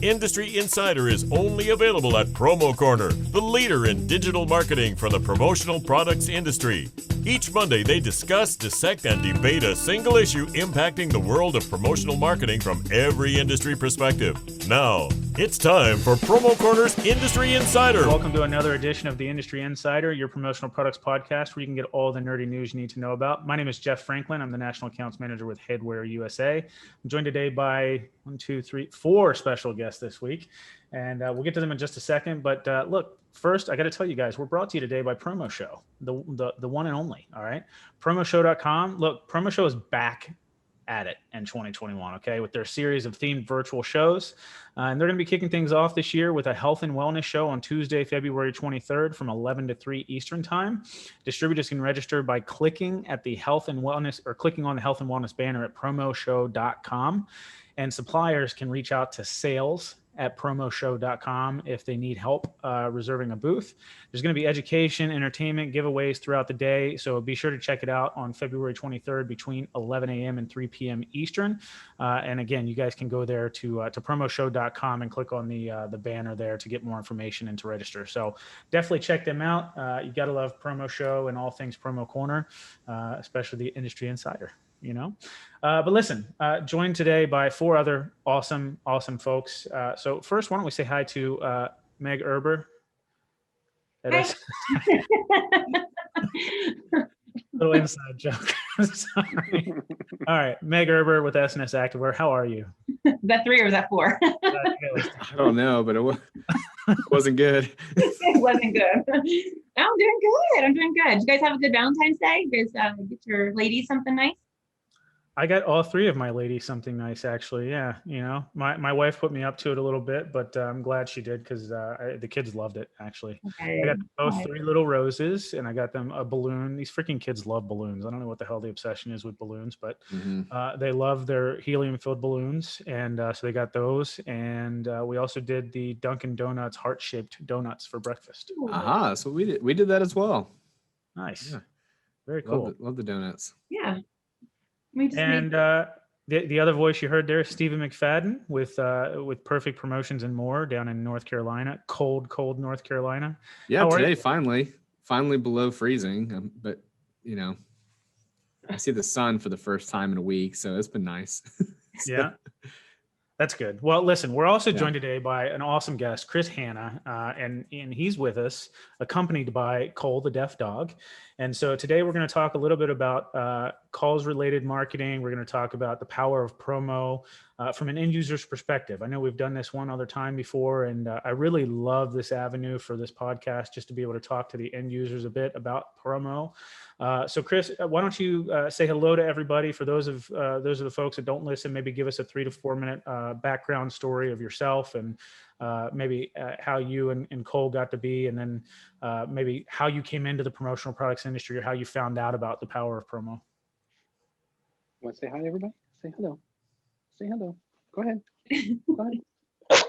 Industry Insider is only available at Promo Corner, the leader in digital marketing for the promotional products industry. Each Monday, they discuss, dissect, and debate a single issue impacting the world of promotional marketing from every industry perspective. Now, it's time for Promo Corner's Industry Insider. Welcome to another edition of the Industry Insider, your promotional products podcast where you can get all the nerdy news you need to know about. My name is Jeff Franklin. I'm the National Accounts Manager with Headwear USA. I'm joined today by 4 special guests this week, and we'll get to them in just a second. But look, first, I got to tell you guys, we're brought to you today by Promo Show, the one and only. All right, promoshow.com. Look, Promo Show is back at it in 2021, okay, with their series of themed virtual shows. And they're going to be kicking things off this year with a health and wellness show on Tuesday, February 23rd from 11 to 3 Eastern time. Distributors can register by clicking at the health and wellness or clicking on the health and wellness banner at promoshow.com. And suppliers can reach out to sales at promoshow.com if they need help reserving a booth. There's going to be education, entertainment, giveaways throughout the day. So be sure to check it out on February 23rd between 11 a.m. and 3 p.m. Eastern. And again, you guys can go there to promoshow.com and click on the banner there to get more information and to register. So definitely check them out. You got to love Promo Show and all things Promo Corner, especially the Industry Insider. You know, but listen, joined today by 4 other awesome folks. So first, why don't we say hi to Meg Erber? Little inside joke. Sorry. All right, Meg Erber with SNS Activewear. How are you? Is that 3 or is that 4? I don't know, but it wasn't good. It wasn't good. I'm doing good. Did you guys have a good Valentine's Day? You guys get your ladies something nice? I got all 3 of my ladies something nice, actually. Yeah, you know, my wife put me up to it a little bit, but I'm glad she did because the kids loved it, actually. Okay. I got both 3 little roses, and I got them a balloon. These freaking kids love balloons. I don't know what the hell the obsession is with balloons, but they love their helium-filled balloons, and so they got those. And we also did the Dunkin' Donuts heart-shaped donuts for breakfast. Aha, so we did that as well. Nice. Yeah. Very cool. Love the donuts. Yeah. And the other voice you heard there, Stephen McFadden with Perfect Promotions and More down in North Carolina, cold North Carolina. Yeah, today finally below freezing, but you know, I see the sun for the first time in a week, so it's been nice. Yeah. That's good. Well, listen, we're also joined today by an awesome guest, Chris Hanna, and he's with us, accompanied by Cole, the deaf dog. And so today we're going to talk a little bit about calls-related marketing. We're going to talk about the power of promo from an end user's perspective. I know we've done this one other time before, and I really love this avenue for this podcast, just to be able to talk to the end users a bit about promo. So Chris, why don't you say hello to everybody? For those of the folks that don't listen, maybe give us a 3 to 4 minute background story of yourself, and maybe how you and Cole got to be, and then maybe how you came into the promotional products industry, or how you found out about the power of promo. Want to say hi to everybody? Say hello. Say hello. Go ahead. Go ahead.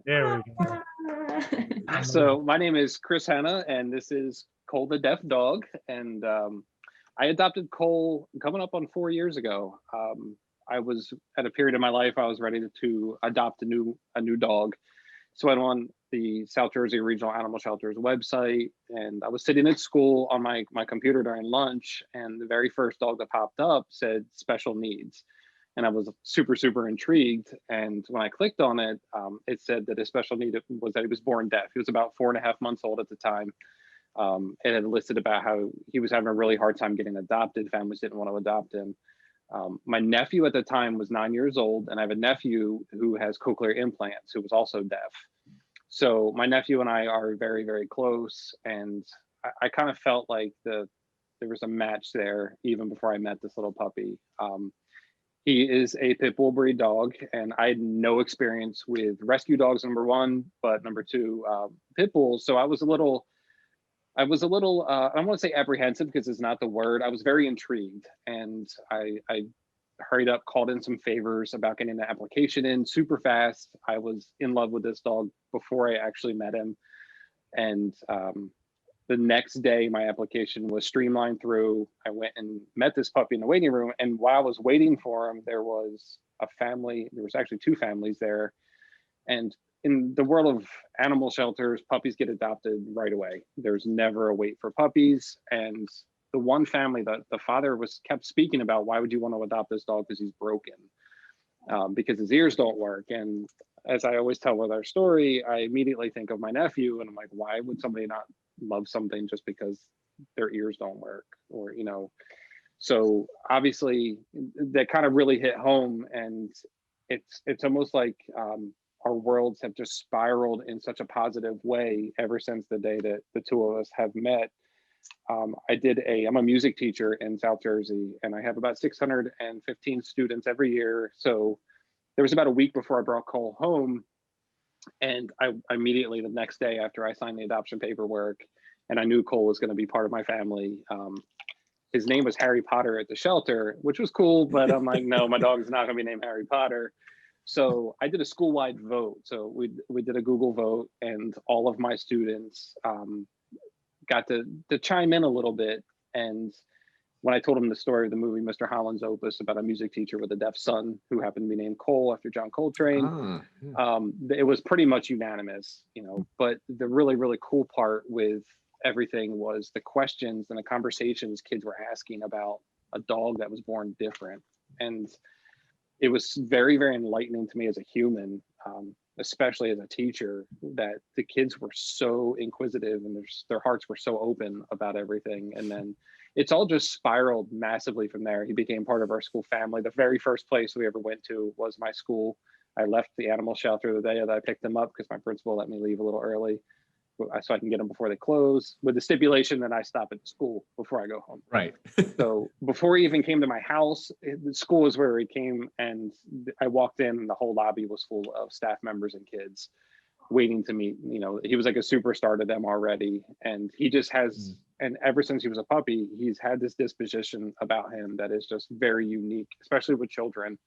There we go. So my name is Chris Hanna, and this is Cole the deaf dog. And I adopted Cole coming up on 4 years ago. I was at a period in my life I was ready to adopt a new dog. So I went on the South Jersey Regional Animal Shelter's website, and I was sitting at school on my computer during lunch, and the very first dog that popped up said special needs. And I was super intrigued. And when I clicked on it, it said that his special need was that he was born deaf. He was about 4.5 months old at the time. It had listed about how he was having a really hard time getting adopted. Families didn't want to adopt him. My nephew at the time was 9 years old, and I have a nephew who has cochlear implants who was also deaf. So my nephew and I are very, very close, and I kind of felt like there was a match there even before I met this little puppy. He is a pit bull breed dog, and I had no experience with rescue dogs, number 1, but number 2, pit bulls. So I was a little, I don't want to say apprehensive because it's not the word. I was very intrigued, and I hurried up, called in some favors about getting the application in super fast. I was in love with this dog before I actually met him. And the next day, my application was streamlined through. I went and met this puppy in the waiting room. And while I was waiting for him, there was a family, there was actually 2 families there. And in the world of animal shelters, puppies get adopted right away. There's never a wait for puppies. And the one family that the father kept speaking about, why would you want to adopt this dog? Because he's broken, because his ears don't work. And as I always tell with our story, I immediately think of my nephew, and I'm like, why would somebody not love something just because their ears don't work? Or, you know, so obviously that kind of really hit home. And it's almost like our worlds have just spiraled in such a positive way ever since the day that the two of us have met. I'm a music teacher in South Jersey, and I have about 615 students every year. So there was about a week before I brought Cole home, and I immediately, the next day after I signed the adoption paperwork, and I knew Cole was going to be part of my family. His name was Harry Potter at the shelter, which was cool, but I'm like, no, my dog is not going to be named Harry Potter. So I did a school-wide vote. So we did a Google vote, and all of my students got to chime in a little bit. And when I told them the story of the movie Mr. Holland's Opus about a music teacher with a deaf son who happened to be named Cole after John Coltrane, it was pretty much unanimous, you know. But the really, really cool part with everything was the questions and the conversations kids were asking about a dog that was born different. And it was very, very enlightening to me as a human, especially as a teacher, that the kids were so inquisitive and their hearts were so open about everything. And then it's all just spiraled massively from there. He became part of our school family. The very first place we ever went to was my school. I left the animal shelter the day that I picked him up because my principal let me leave a little early so I can get them before they close, with the stipulation that I stop at the school before I go home. Right. So before he even came to my house, the school is where he came, and I walked in and the whole lobby was full of staff members and kids waiting to meet. You know, he was like a superstar to them already. And he just has, and ever since he was a puppy, he's had this disposition about him that is just very unique, especially with children.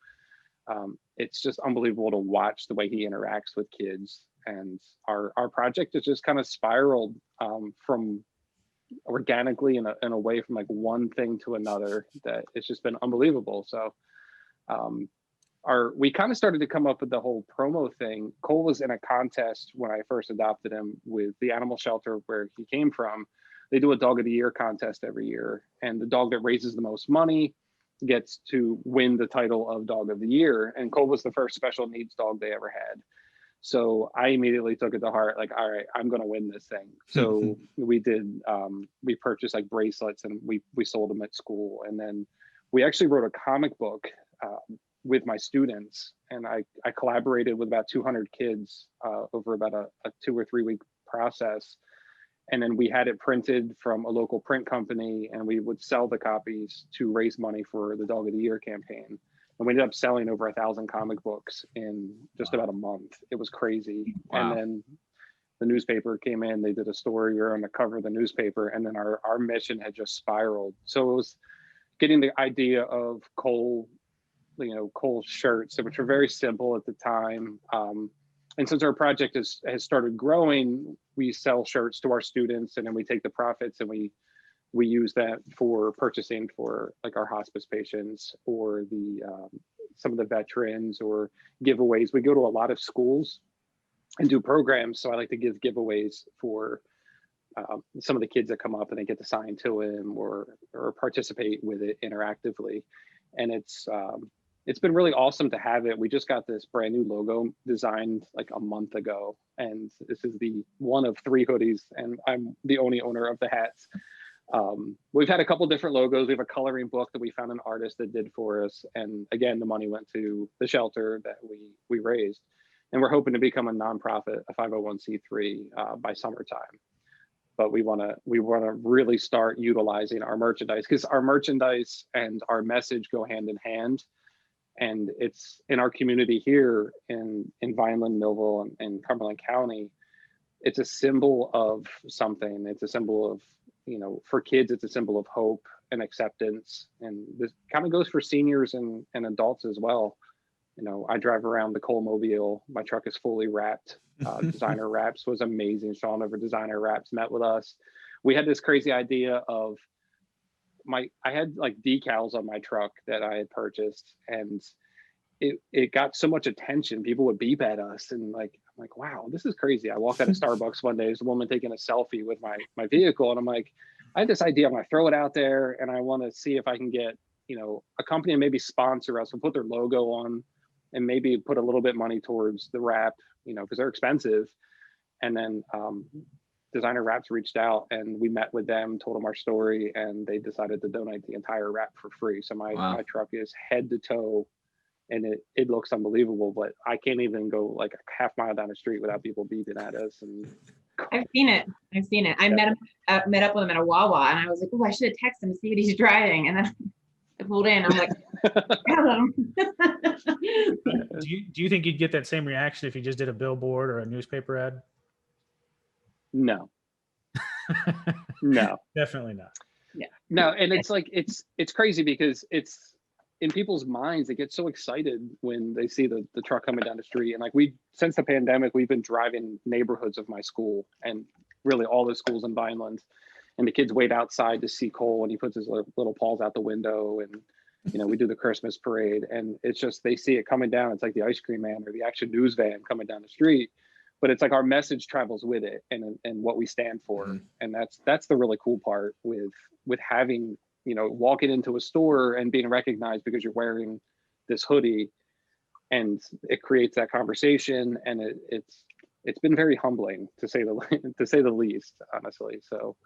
It's just unbelievable to watch the way he interacts with kids. And our project has just kind of spiraled from organically in a way from like one thing to another, that it's just been unbelievable. So we kind of started to come up with the whole promo thing. Cole was in a contest when I first adopted him with the animal shelter where he came from. They do a dog of the year contest every year, and the dog that raises the most money gets to win the title of dog of the year. And Cole was the first special needs dog they ever had. So I immediately took it to heart, like, all right, I'm going to win this thing. So we purchased like bracelets, and we sold them at school. And then we actually wrote a comic book with my students, and I collaborated with about 200 kids over about a 2 or 3 week process. And then we had it printed from a local print company, and we would sell the copies to raise money for the Dog of the Year campaign. And we ended up selling over 1,000 comic books in just about a month. It was crazy. Wow. And then the newspaper came in, they did a story, we were on the cover of the newspaper, and then our mission had just spiraled. So it was getting the idea of Cole, Cole shirts, which were very simple at the time. And since our project has started growing, we sell shirts to our students, and then we take the profits and we use that for purchasing for like our hospice patients or some of the veterans, or giveaways. We go to a lot of schools and do programs. So I like to give giveaways for some of the kids that come up and they get to sign to him or participate with it interactively. And it's been really awesome to have it. We just got this brand new logo designed like a month ago. And this is the one of 3 hoodies, and I'm the only owner of the hats. We've had a couple different logos. We have a coloring book that we found an artist that did for us. And again, the money went to the shelter that we raised. And we're hoping to become a nonprofit, a 501c3 by summertime. But we want to really start utilizing our merchandise, because our merchandise and our message go hand in hand. And it's in our community here in Vineland, Millville, and Cumberland County. It's a symbol of something. It's a symbol of, for kids, it's a symbol of hope and acceptance. And this kind of goes for seniors and adults as well. I drive around the Cole-mobile. My truck is fully wrapped. Designer Wraps was amazing. Sean over Designer Wraps met with us. We had this crazy idea of I had like decals on my truck that I had purchased, and it got so much attention. People would beep at us, and like, I'm like, wow, this is crazy. I walked out of Starbucks one day, there's a woman taking a selfie with my vehicle, and I'm like, I had this idea. I'm gonna throw it out there, and I want to see if I can get, you know, a company to maybe sponsor us and put their logo on, and maybe put a little bit money towards the wrap, you know, because they're expensive. And then Designer Wraps reached out, and we met with them, told them our story, and they decided to donate the entire wrap for free. So my truck is head to toe, and it looks unbelievable, but I can't even go like a half mile down the street without people beeping at us. And I've seen it. I met up with him at a Wawa, and I was like, oh, I should have texted him to see what he's driving. And then I pulled in. I'm like, hello. Do you think you'd get that same reaction if you just did a billboard or a newspaper ad? No. No. Definitely not. Yeah. No, and it's like it's crazy because it's in people's minds. They get so excited when they see the truck coming down the street. And like since the pandemic, we've been driving neighborhoods of my school and really all the schools in Vineland. And the kids wait outside to see Cole, and he puts his little paws out the window, and you know, we do the Christmas parade, and it's just they see it coming down. It's like the ice cream man or the Action News van coming down the street. But it's like our message travels with it, and what we stand for. Mm-hmm. And that's the really cool part with having, you know, walking into a store and being recognized because you're wearing this hoodie, and it creates that conversation. And it's been very humbling to say the least, honestly. So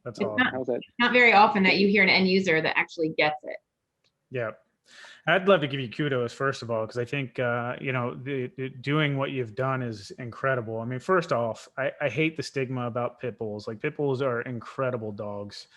that's awesome. It's not very often that you hear an end user that actually gets it. Yeah. I'd love to give you kudos, first of all, because I think, you know, doing what you've done is incredible. I mean, first off, I hate the stigma about pit bulls. Like, pit bulls are incredible dogs,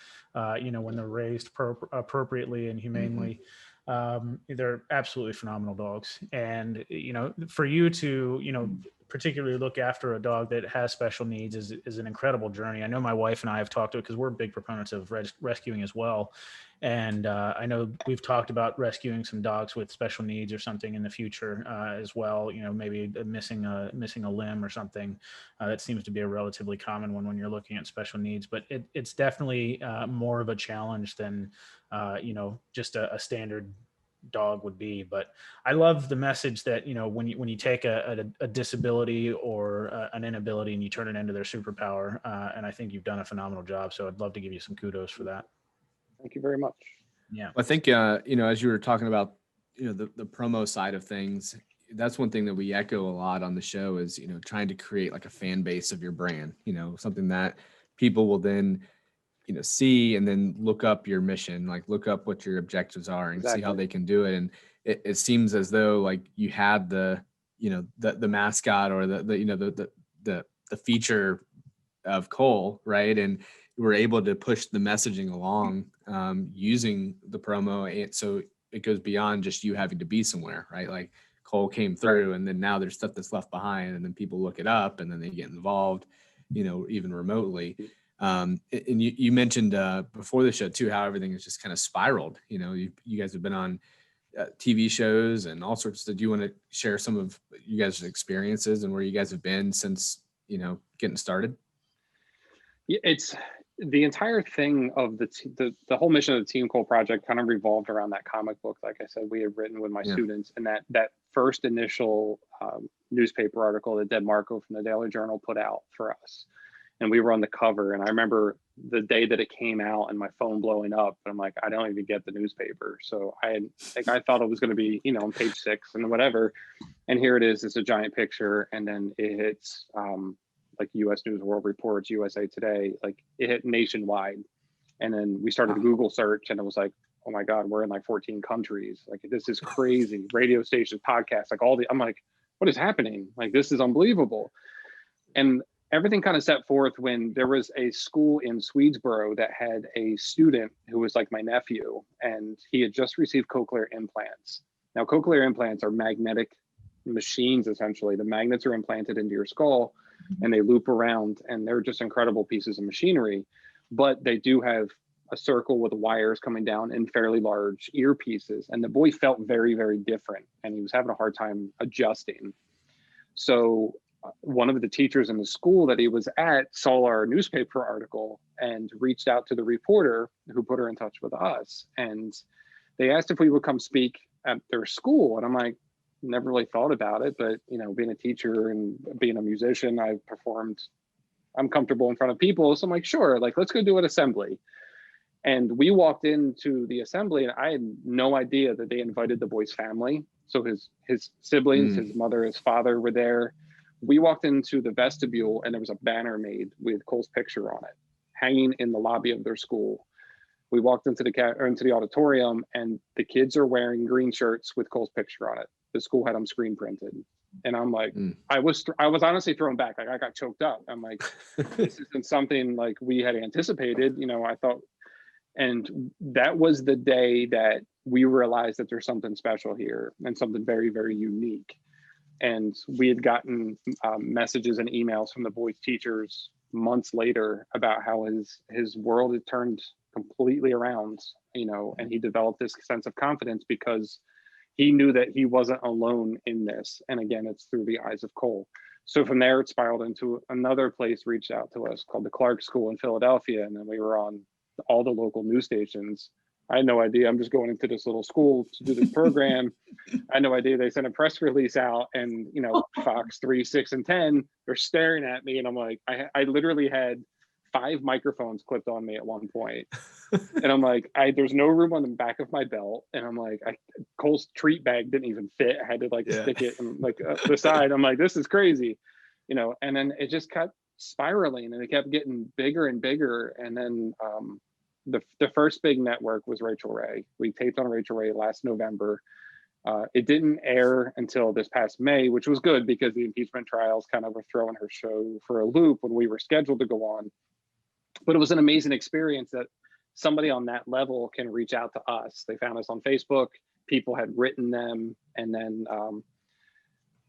you know, when they're raised appropriately and humanely. They're absolutely phenomenal dogs. And, you know, for you to, you know, particularly look after a dog that has special needs is an incredible journey. I know my wife and I have talked to it because we're big proponents of rescuing as well. And I know we've talked about rescuing some dogs with special needs or something in the future as well. You know, maybe missing a limb or something. That seems to be a relatively common one when you're looking at special needs. But it's definitely more of a challenge than you know, just a standard dog would be. But I love the message that, you know, when you take a disability or an inability and you turn it into their superpower, and I think you've done a phenomenal job. So I'd love to give you some kudos for that. Thank you very much. Yeah. I think, you know, as you were talking about, you know, the promo side of things, that's one thing that we echo a lot on the show is, you know, trying to create like a fan base of your brand, you know, something that people will then, you know, see and then look up your mission, like look up what your objectives are and see how they can do it. And it seems as though like you had the, you know, the mascot or the you know, the feature of Cole, right? And we're able to push the messaging along using the promo. And so it goes beyond just you having to be somewhere, right? Like Cole came through and then now there's stuff that's left behind and then people look it up and then they get involved, you know, even remotely. And you mentioned before the show too, how everything is just kind of spiraled. You know, you guys have been on TV shows and all sorts of. Do you want to share some of you guys' experiences and where you guys have been since, you know, getting started? Yeah, it's the entire thing of the whole mission of the Team Cole project kind of revolved around that comic book. Like I said, we had written with my students, and that first initial newspaper article that Deb Marco from the Daily Journal put out for us. And we were on the cover, and I remember the day that it came out and my phone blowing up, and I'm like, I don't even get the newspaper. So I thought it was going to be, you know, on page 6 and whatever. And here it is, it's a giant picture. And then it hits like US News World Reports, USA Today, like it hit nationwide. And then we started a Google search, and it was like, oh my God, we're in like 14 countries. Like, this is crazy. Radio stations, podcasts, like I'm like, what is happening? Like, this is unbelievable. And everything kind of set forth when there was a school in Swedesboro that had a student who was like my nephew, and he had just received cochlear implants. Now, cochlear implants are magnetic machines, essentially. The magnets are implanted into your skull and they loop around, and they're just incredible pieces of machinery. But they do have a circle with wires coming down and fairly large earpieces. And the boy felt very, very different, and he was having a hard time adjusting. So one of the teachers in the school that he was at saw our newspaper article and reached out to the reporter, who put her in touch with us. And they asked if we would come speak at their school. And I'm like, never really thought about it, but you know, being a teacher and being a musician, I'm comfortable in front of people. So I'm like, sure, like let's go do an assembly. And we walked into the assembly and I had no idea that they invited the boy's family. So his siblings, his mother, his father were there. We walked into the vestibule and there was a banner made with Cole's picture on it, hanging in the lobby of their school. We walked into the auditorium and the kids are wearing green shirts with Cole's picture on it. The school had them screen printed. And I'm like, I was honestly thrown back. Like I got choked up. I'm like, this isn't something like we had anticipated. You know, I thought, and that was the day that we realized that there's something special here and something very, very unique. And we had gotten messages and emails from the boys' teachers months later about how his world had turned completely around, you know, and he developed this sense of confidence because he knew that he wasn't alone in this. And again, it's through the eyes of Cole. So from there, it spiraled into another place reached out to us called the Clark School in Philadelphia. And then we were on all the local news stations. I had no idea. I'm just going into this little school to do this program. I had no idea they sent a press release out, and you know, Fox 3, 6, and 10, they're staring at me, and I'm like, I literally had 5 microphones clipped on me at one point. And I'm like, there's no room on the back of my belt. And I'm like, Cole's treat bag didn't even fit. I had to like stick it in like the side. I'm like, this is crazy, you know. And then it just kept spiraling, and it kept getting bigger and bigger. And then the first big network was Rachel Ray. We taped on Rachel Ray last November. It didn't air until this past May, which was good because the impeachment trials kind of were throwing her show for a loop when we were scheduled to go on. But it was an amazing experience that somebody on that level can reach out to us. They found us on Facebook. People had written them. And then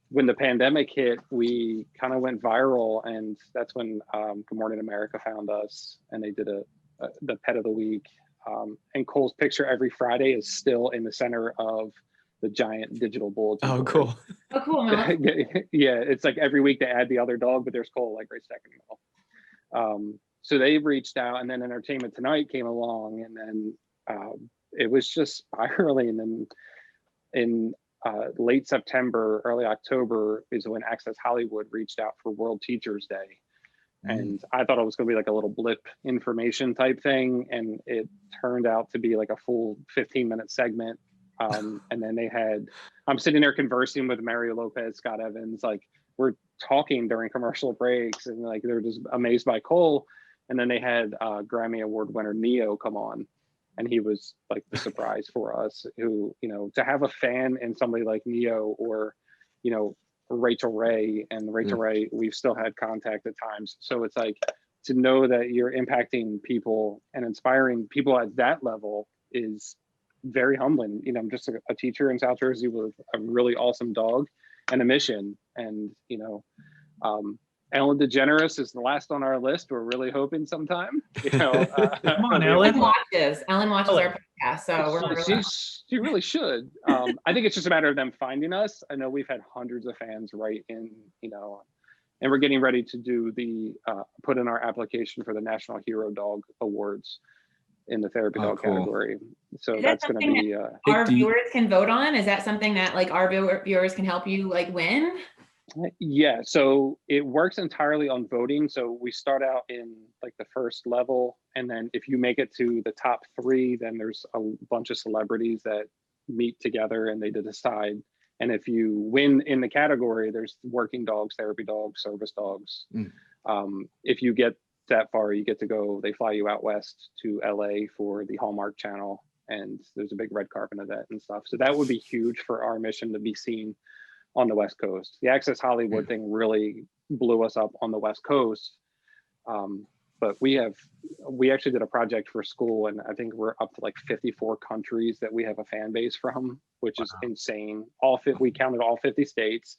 when the pandemic hit, we kind of went viral. And that's when Good Morning America found us, and they did the Pet of the Week. And Cole's picture every Friday is still in the center of the giant digital bulletin board. Cool. Oh, cool. Yeah, it's like every week they add the other dog, but there's Cole like right second in the middle. So they reached out, and then Entertainment Tonight came along, and then it was just spiraling. And in late September, early October is when Access Hollywood reached out for World Teachers Day. And I thought it was going to be like a little blip information type thing. And it turned out to be like a full 15-minute segment. And then I'm sitting there conversing with Mario Lopez, Scott Evans, like we're talking during commercial breaks, and like they're just amazed by Cole. And then they had Grammy Award winner Neo come on, and he was like the surprise for us, who, you know, to have a fan in somebody like Neo or, you know, Rachel Ray, and Rachel Ray, we've still had contact at times. So it's like to know that you're impacting people and inspiring people at that level is very humbling. You know, I'm just a teacher in South Jersey with a really awesome dog and a mission. And, you know, Ellen DeGeneres is the last on our list. We're really hoping sometime, you know. Come on, Ellen. Ellen watches our podcast, so we're really she really should. I think it's just a matter of them finding us. I know we've had hundreds of fans write in, you know, and we're getting ready to do put in our application for the National Hero Dog Awards in the therapy dog category. So that's going to be our viewers can vote on. Is that something that like our viewers can help you like win? Yeah, so it works entirely on voting. So we start out in like the first level, and then if you make it to the top 3, then there's a bunch of celebrities that meet together and they decide. And if you win in the category, there's working dogs, therapy dogs, service dogs. If you get that far, you get to go, they fly you out west to LA for the Hallmark Channel, and there's a big red carpet event and stuff. So that would be huge for our mission to be seen on the West Coast. The Access Hollywood thing really blew us up on the West Coast. But we actually did a project for school, and I think we're up to like 54 countries that we have a fan base from, which is insane. We counted all 50 states,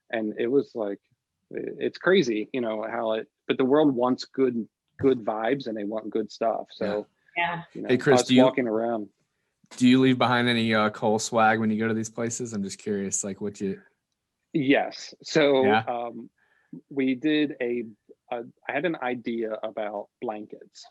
and it was like, it's crazy, you know, but the world wants good vibes, and they want good stuff. So yeah. You know, hey Chris, walking around. Do you leave behind any Cole swag when you go to these places? I'm just curious, like what you. Yes. So we did I had an idea about blankets.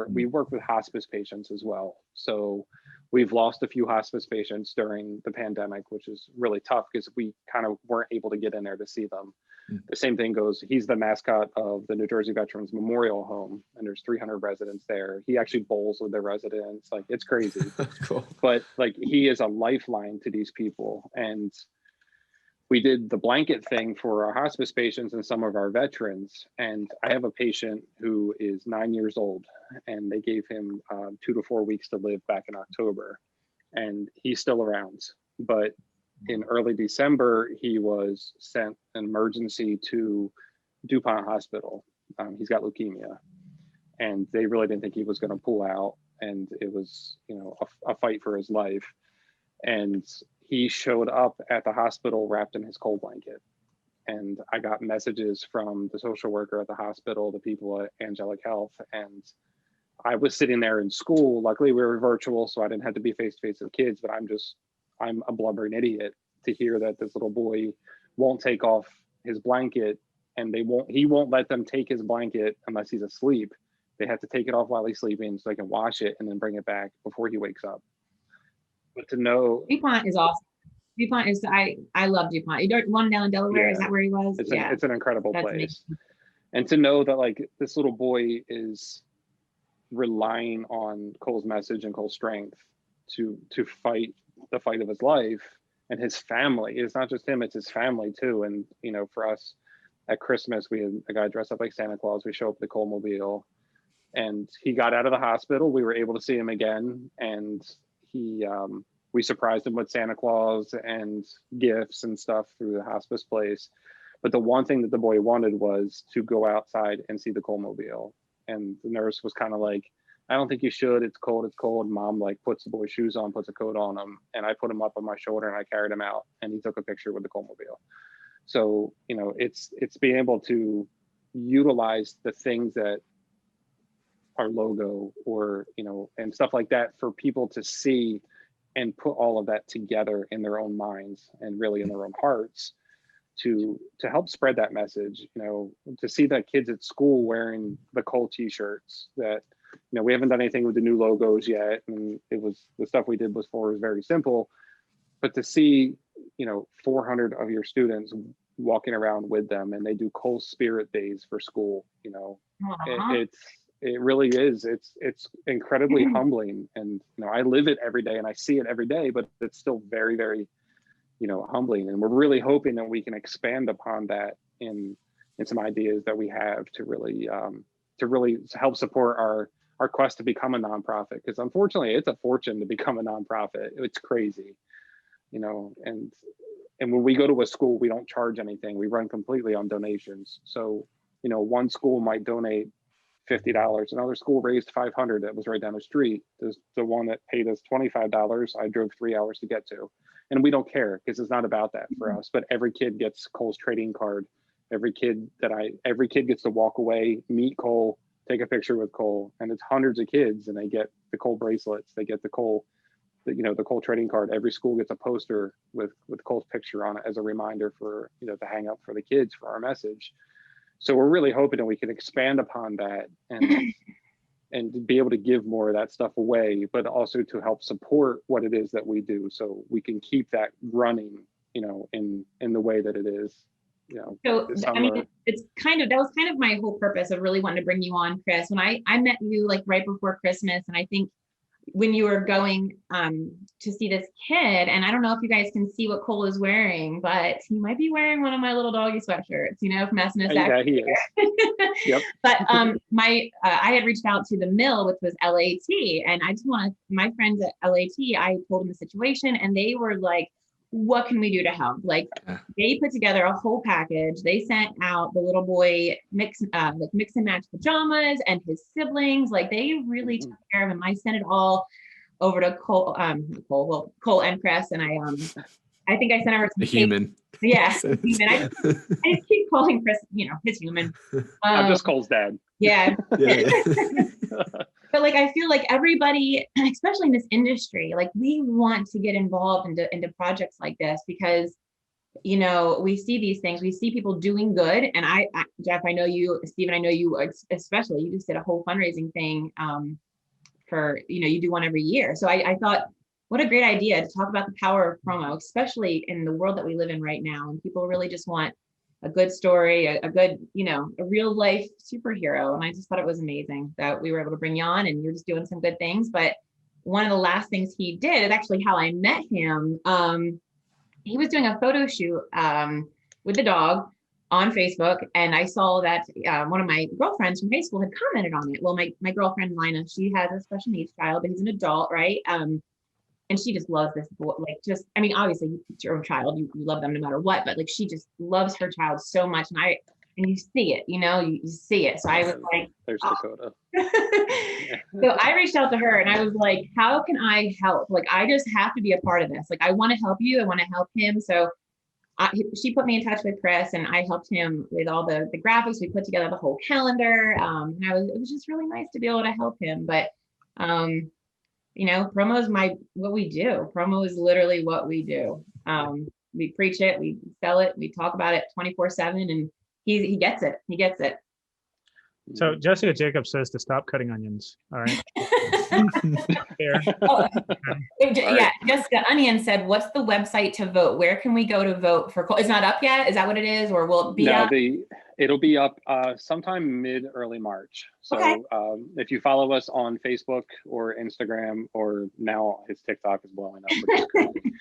We work with hospice patients as well. So We've lost a few hospice patients during the pandemic, which is really tough because we kind of weren't able to get in there to see them. The same thing goes, he's the mascot of the New Jersey Veterans Memorial Home, and there's 300 residents there. He actually bowls with the residents. Like, it's crazy. Cool. But like, he is a lifeline to these people. And we did the blanket thing for our hospice patients and some of our veterans. And I have a patient who is 9 years old, and they gave him 2 to 4 weeks to live back in October. And he's still around. But in early December, he was sent an emergency to DuPont Hospital. He's got leukemia, and they really didn't think he was going to pull out. And it was, you know, a fight for his life. And he showed up at the hospital wrapped in his cold blanket. And I got messages from the social worker at the hospital, the people at Angelic Health, and I was sitting there in school. Luckily, we were virtual, so I didn't have to be face to face with kids, but I'm a blubbering idiot to hear that this little boy won't take off his blanket, and he won't let them take his blanket unless he's asleep. They have to take it off while he's sleeping so they can wash it and then bring it back before he wakes up. But to know DuPont is awesome. DuPont is, I love DuPont. You don't one down in Delaware, Yeah. Is that where he was? it's an incredible That's place. amazing. And to know that like this little boy is relying on Cole's message and Cole's strength to fight the fight of his life, and his family. It's not just him, it's his family too. And you know, for us at Christmas, we had a guy dressed up like Santa Claus. We show up at the Cole Mobile, and he got out of the hospital. We were able to see him again, and we surprised him with Santa Claus and gifts and stuff through the hospice place. But the one thing that the boy wanted was to go outside and see the Cole Mobile. And the nurse was kind of like, I don't think you should. It's cold. It's cold. And mom like puts the boy's shoes on, puts a coat on him. And I put him up on my shoulder and I carried him out, and he took a picture with the Cole Mobile. So, you know, it's being able to utilize the things that our logo or, you know, and stuff like that for people to see and put all of that together in their own minds and really in their own hearts to help spread that message. You know, to see that kids at school wearing the Cole t-shirts, that, you know, we haven't done anything with the new logos yet, and it was the stuff we did before was very simple, but to see, you know, 400 of your students walking around with them, and they do Cole Spirit Days for school, you know, it really is. It's incredibly humbling. And, you know, I live it every day and I see it every day, but it's still very, very, you know, humbling. And we're really hoping that we can expand upon that in some ideas that we have to really help support our quest to become a nonprofit. Because unfortunately, it's a fortune to become a nonprofit. It's crazy, you know, and when we go to a school, we don't charge anything. We run completely on donations. So, you know, one school might donate $50. Another school raised $500 that was right down the street. There's the one that paid us $25. I drove 3 hours to get to. And we don't care, because it's not about that for us. But every kid gets Cole's trading card. Every kid gets to walk away, meet Cole, take a picture with Cole. And it's hundreds of kids, and they get the Cole bracelets, they get the Cole trading card. Every school gets a poster with Cole's picture on it as a reminder for, you know, to hang up for the kids for our message. So we're really hoping that we can expand upon that and be able to give more of that stuff away, but also to help support what it is that we do, so we can keep that running, you know, in the way that it is, you know. So I mean, that was kind of my whole purpose of really wanting to bring you on, Chris. When I met you like right before Christmas, and I think when you were going to see this kid, and I don't know if you guys can see what Cole is wearing, but he might be wearing one of my little doggy sweatshirts, you know, from SNS. Yeah, he is. Yep. But I had reached out to the mill, which was LAT, and my friends at LAT, I told them the situation, and they were like, what can we do to help? Like, they put together a whole package. They sent out the little boy mix and match pajamas and his siblings. Like, they really took care of him. I sent it all over to Cole and Chris, and I think I sent over to the human. Yeah, human. I just keep calling Chris, you know, his human. I'm just Cole's dad. Yeah. Yeah. But like, I feel like everybody, especially in this industry, like, we want to get involved into projects like this, because, you know, we see these things, we see people doing good. And I Jeff, I know you, Stephen, I know you, especially, you just did a whole fundraising thing for, you know, you do one every year. So I thought what a great idea to talk about the power of promo, especially in the world that we live in right now. And people really just want a good story, a good, a real life superhero. And I just thought it was amazing that we were able to bring you on and you're just doing some good things. But one of the last things he did is actually how I met him. He was doing a photo shoot with the dog on Facebook. And I saw that one of my girlfriends from high school had commented on it. Well, my girlfriend, Lina, she has a special needs child, but he's an adult, right? And she just loves this boy. Obviously it's your own child, you love them no matter what, but like, she just loves her child so much. And you see it, you see it. So I was like, there's Dakota. So I reached out to her and I was like, how can I help? Like, I just have to be a part of this. Like, I want to help you. I want to help him. So she put me in touch with Chris and I helped him with all the graphics. We put together the whole calendar. And it was just really nice to be able to help him. But, promo is what we do. Promo is literally what we do. We preach it, we sell it, we talk about it 24/7, and he gets it. He gets it. So Jessica Jacobs says to stop cutting onions. All right. Fair. Yeah, Jessica Onion said, what's the website to vote? Where can we go to vote for Cole? It's not up yet? Is that what it is? Or will it be up? It'll be up sometime early March. So okay. If you follow us on Facebook or Instagram, or now his TikTok is blowing up, which is crazy.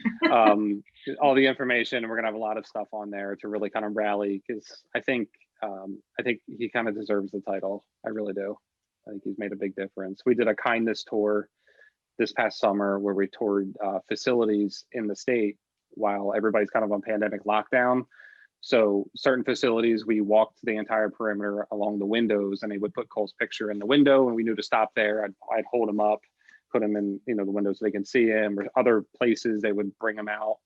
All the information, and we're gonna have a lot of stuff on there to really kind of rally, because I think he kind of deserves the title. I really do. I think he's made a big difference. We did a kindness tour this past summer where we toured facilities in the state while everybody's kind of on pandemic lockdown. So certain facilities, we walked the entire perimeter along the windows, and they would put Cole's picture in the window, and we knew to stop there. I'd hold him up, put him in the window so they can see him. Or other places, they would bring him out,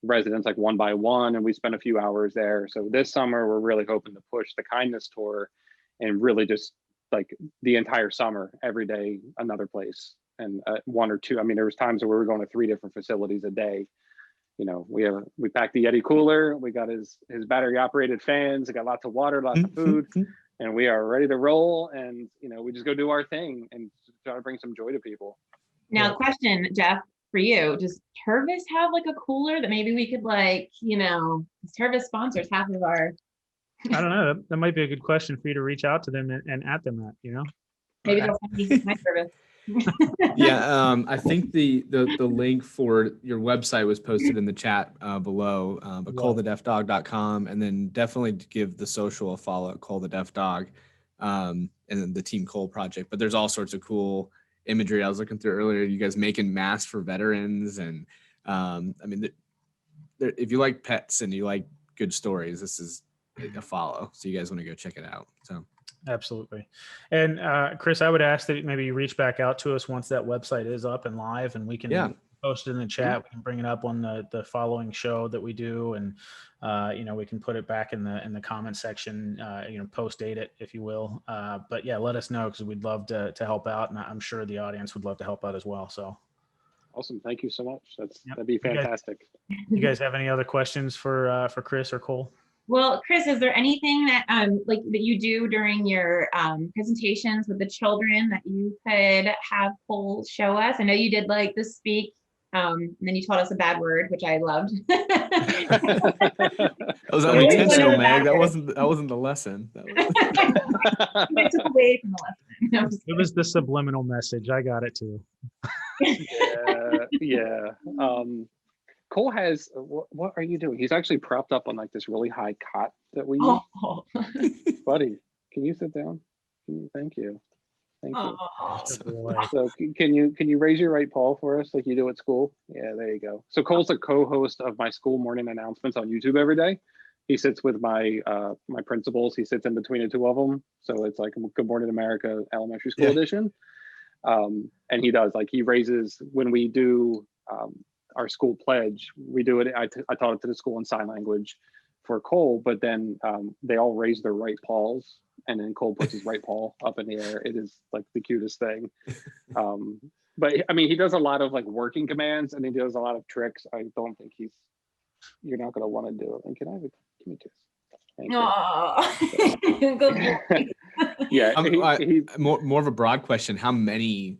residents, like one by one, and we spent a few hours there. So this summer, we're really hoping to push the kindness tour and really just like the entire summer, every day, another place, and one or two. I mean, there was times where we were going to 3 different facilities a day. We packed the Yeti cooler, we got his battery operated fans, we got lots of water, lots of food, and we are ready to roll. And we just go do our thing and try to bring some joy to people. Now, question, Jeff, for you, does Tervis have like a cooler that maybe we could Tervis sponsors half of our? I don't know. That might be a good question for you to reach out to them and at them at, Maybe they'll send me my service. Yeah, I think the link for your website was posted in the chat below, but colethedeafdog.com, and then definitely give the social a follow at Cole the Deaf Dog, and then the Team Cole project. But there's all sorts of cool imagery. I was looking through earlier, you guys making masks for veterans, and if you like pets and you like good stories, this is a follow. So you guys want to go check it out. So. Absolutely. And Chris, I would ask that maybe you reach back out to us once that website is up and live, and we can post it in the chat. We can bring it up on the following show that we do, and we can put it back in the comment section. Post date it, if you will. But yeah, let us know, because we'd love to help out, and I'm sure the audience would love to help out as well. So awesome! Thank you so much. That'd be fantastic. You guys have any other questions for Chris or Cole? Well, Chris, is there anything that that you do during your presentations with the children that you could have Cole show us? I know you did the speak, and then you taught us a bad word, which I loved. That was unintentional, Meg. That wasn't the lesson. I took away from the lesson. No, it was the subliminal message. I got it too. Yeah. Cole has, what are you doing? He's actually propped up on this really high cot that we use. Oh. Buddy, can you sit down? Thank you. Oh. So can you raise your right paw for us like you do at school? Yeah, there you go. So Cole's a co-host of my school morning announcements on YouTube every day. He sits with my principals. He sits in between the two of them. So it's like Good Morning America Elementary School Edition. And he does, he raises, when we do our school pledge, we do it. I taught it to the school in sign language for Cole, but then they all raise their right paws, and then Cole puts his right paw up in the air. It is the cutest thing. But I mean, he does a lot of working commands, and he does a lot of tricks. I don't think you're not going to want to do it. And give me a kiss. Thank you. Yeah. More of a broad question. How many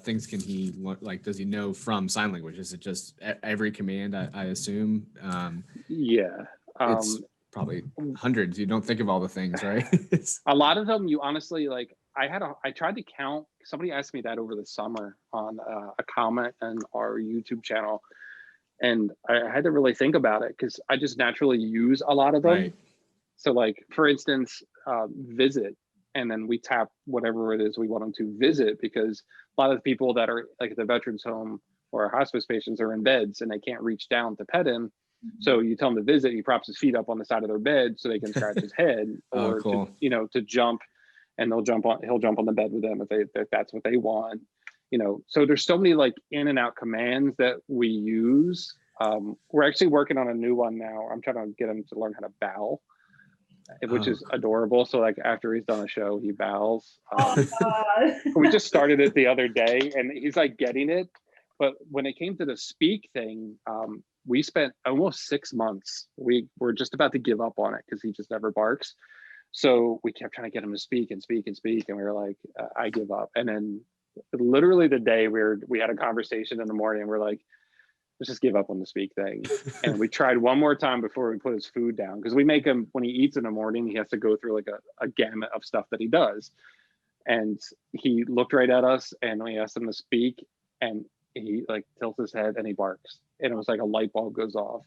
things can he like? Does he know from sign language? Is it just every command? I assume. Yeah. It's probably hundreds. You don't think of all the things, right? A lot of them, you honestly like. I tried to count. Somebody asked me that over the summer on a comment on our YouTube channel, and I had to really think about it because I just naturally use a lot of them. Right. So, like for instance, visit, and then we tap whatever it is we want them to visit, because a lot of the people that are like at the veterans home or our hospice patients are in beds and they can't reach down to pet him. So you tell him to visit, he props his feet up on the side of their bed so they can scratch his head, or cool. to jump, and he'll jump on the bed with them if that's what they want. So there's so many like in and out commands that we use. We're actually working on a new one now. I'm trying to get him to learn how to bow, which is adorable. So like after he's done a show, he bows. We just started it the other day and he's like getting it. But when it came to the speak thing, we spent almost 6 months. We were just about to give up on it because he just never barks. So we kept trying to get him to speak and speak and speak. And we were like, I give up. And then literally the day we had a conversation in the morning, and we're like, let's just give up on the speak thing. And we tried one more time before we put his food down, because we make him, when he eats in the morning, he has to go through like a gamut of stuff that he does. And he looked right at us and we asked him to speak, and he like tilts his head and he barks. And it was like a light bulb goes off.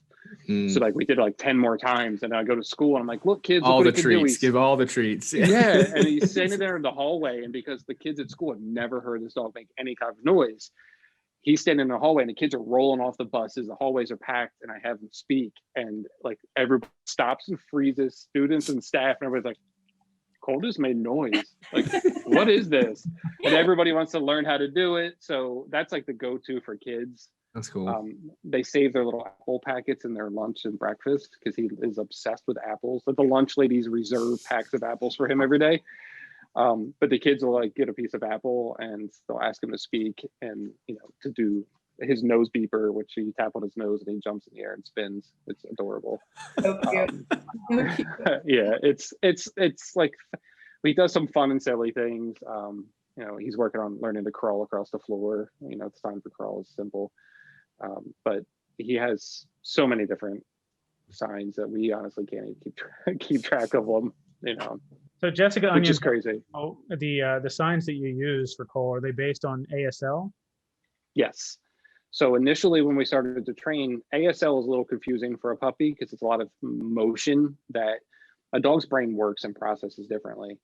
So like we did like 10 more times, and I go to school and I'm like, look kids, all look the treats, give all the treats. Yeah. And he's standing there in the hallway, and because the kids at school have never heard this dog make any kind of noise, he's standing in the hallway and the kids are rolling off the buses, the hallways are packed, and I have him speak, and like everybody stops and freezes, students and staff, and everybody's like, Cole just made noise, like what is this? And everybody wants to learn how to do it. So that's like the go-to for kids. That's cool. They save their little apple packets in their lunch and breakfast because he is obsessed with apples. But the lunch ladies reserve packs of apples for him every day. But the kids will like get a piece of apple and they'll ask him to speak, and to do his nose beeper, which you tap on his nose and he jumps in the air and spins. It's adorable. So cute. Yeah, it's like he does some fun and silly things. He's working on learning to crawl across the floor. It's time for crawl is simple. But he has so many different signs that we honestly can't even keep track of them. So Jessica, which is crazy. Oh, the signs that you use for Cole, are they based on ASL? Yes. So initially when we started to train, ASL is a little confusing for a puppy because it's a lot of motion that a dog's brain works and processes differently.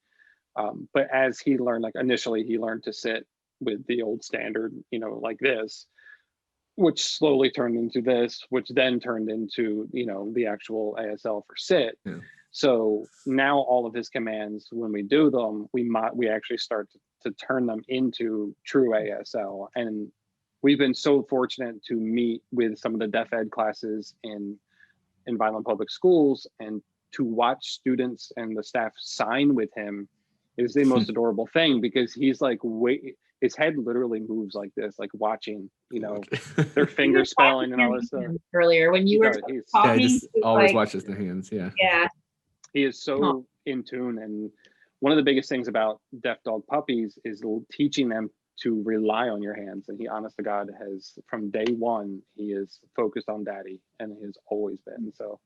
But as he learned, like initially he learned to sit with the old standard, like this, which slowly turned into this, which then turned into, the actual ASL for sit. Yeah. So now all of his commands, when we do them, we actually start to turn them into true ASL. And we've been so fortunate to meet with some of the deaf ed classes in Vineland Public Schools, and to watch students and the staff sign with him is the most adorable thing, because he's like, his head literally moves like this, like watching, their finger spelling and all this stuff. Earlier when you were talking, I just always watches the hands. Yeah. Yeah. He is so in tune. And one of the biggest things about deaf dog puppies is teaching them to rely on your hands. And he, honest to God, has from day one, he is focused on daddy, and he has always been. So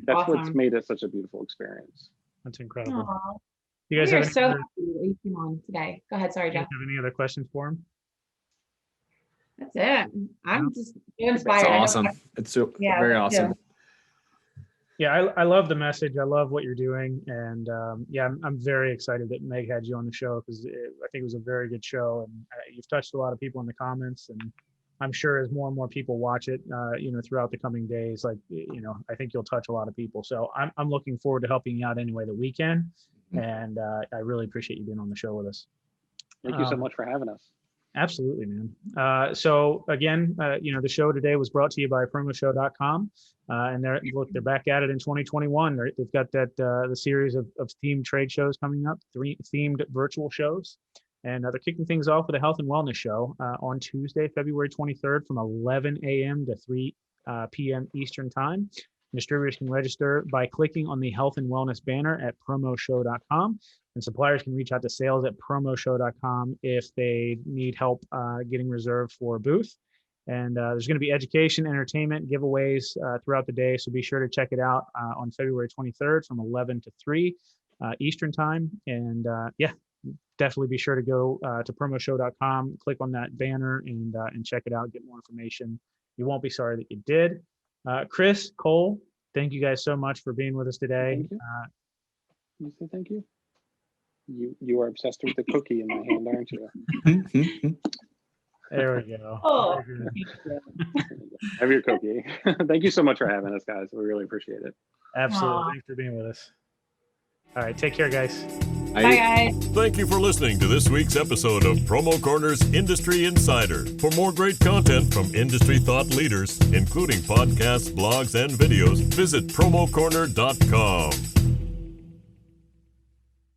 that's awesome. What's made it such a beautiful experience. That's incredible. Aww. You guys are so happy that you came on today. Go ahead. Sorry, Jeff. Have any other questions for him? That's it. I'm just inspired. It's awesome. It's so very awesome. Yeah, I love the message. I love what you're doing. And I'm very excited that Meg had you on the show, because I think it was a very good show. And you've touched a lot of people in the comments. And I'm sure as more and more people watch it, throughout the coming days, I think you'll touch a lot of people. So I'm looking forward to helping you out any way that we can. And I really appreciate you being on the show with us. Thank you so much for having us. Absolutely, man. So again, the show today was brought to you by promotional.com. And they're back at it in 2021. They've got the series of themed trade shows coming up, 3 themed virtual shows. And they're kicking things off with a health and wellness show on Tuesday, February 23rd from 11 a.m. to 3 p.m. Eastern time. Distributors can register by clicking on the health and wellness banner at promoshow.com. And suppliers can reach out to sales at promoshow.com if they need help getting reserved for a booth. And there's going to be education, entertainment, giveaways throughout the day. So be sure to check it out on February 23rd from 11 to 3 Eastern time. And definitely be sure to go to promoshow.com, click on that banner and check it out, get more information. You won't be sorry that you did. Chris, Cole, thank you guys so much for being with us today. Thank you. You say thank you. You are obsessed with the cookie in my hand, aren't you? There we go. Oh, Have your cookie. Thank you so much for having us, guys. We really appreciate it. Absolutely. Aw. Thanks for being with us. All right. Take care, guys. bye guys. Thank you for listening to this week's episode of Promo Corner's Industry Insider. For more great content from industry thought leaders, including podcasts, blogs, and videos, visit promocorner.com.